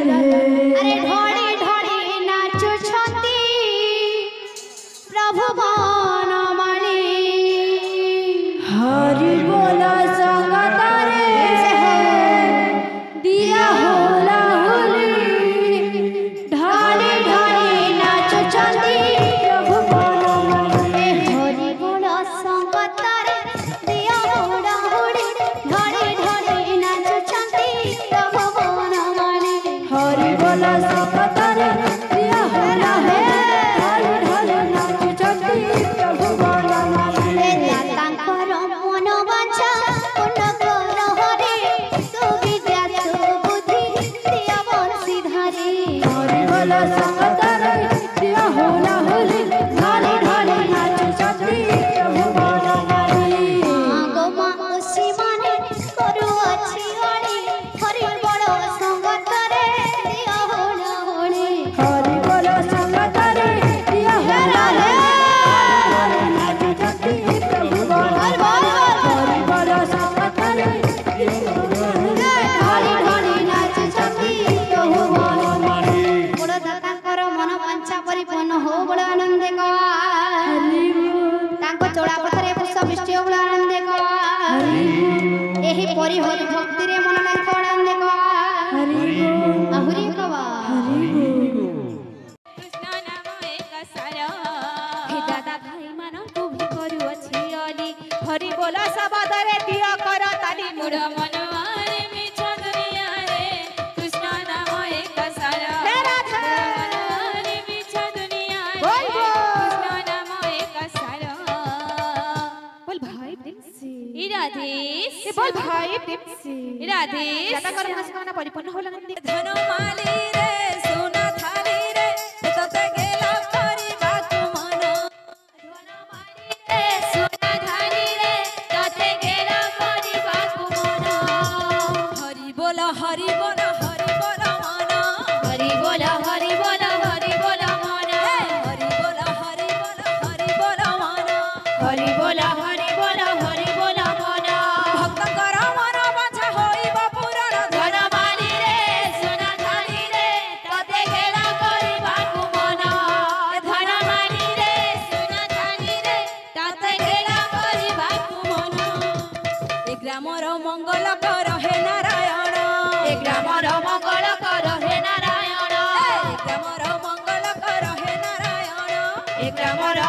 अरे ढोली ढोली नाचुछंती प्रभु बनमाली हरि बोला संगतारे दिया होला होली ढाली ढाली नाचुछंती प्रभु बनमाली हरि बोला संगतारे दिया होला होली ढोली ढोली नाचुछंती प्रभु बनमाली हरि बोला संगतारे दिया होला है ढाली ढाली नाचुछंती प्रभु बनमाली तांकर मन बाछा पूर्ण कर हरे सुविद्या सुबुद्धि दिया बंशीधारी हरि बोला संगतारे दिया होला होली ढाली ढाली नाचुछंती प्रभु बनमाली गो माउसी माने करू अछि हरि हरि बड़ संगतरे दिया होला होली हरि बोला संगतारे दिया होला है नाचुछंती प्रभु बनमाली हरि बोला संगतारे ढाली ढाली नाचुछंती प्रभु बनमाली बड़ दातांकर मन वांछा परिपूर्ण हो बड़ आनंदे गवा तांको चोड़ा पथरे पुष्प वृष्टि हो बड़ आनंदे गवा एही परि हरि भक्ति रे मन लाग बड़ आनंदे गवा आहुरी गवा कृष्ण नाम एक सार हे दादा भाई मानंकु भी करूअछि अली हरि बोला सबदरे दिया कर ताली मुड़ मनवारे मिछ दुनिया रे कृष्ण नाम एक सार मनवारे मिछ दुनिया रे कृष्ण नाम एक सार बोल भाई टिप्सी इराधेश बोल भाई टिप्सी इराधेश दादा कर मनस्कामना परिपूर्ण होला नंदी धन माली रे सोना थाली रे तते गेला परिबाकु मन धन माली रे सोना थाली रे तते गेला परिबाकु मन हरि बोला हरि बोला हरि बोला मन हरि बोला हरि बोला हरि बोला मन हरि बोला हरि बोला हरि बोला मन हरि बोला हरि बोला हरि बोला मन भक्त कर मन बाछा होइब पुराण धन माली रे सोना थाली रे तते गेला परिबाकु मन धन माली रे सोना थाली रे तते गेला परिबाकु मन ए ग्रामर मंगल कर हे नारायण ए ग्रामर मंगल कर हे नारायण ए ग्रामर मंगल कर हे नारायण ए ग्रामर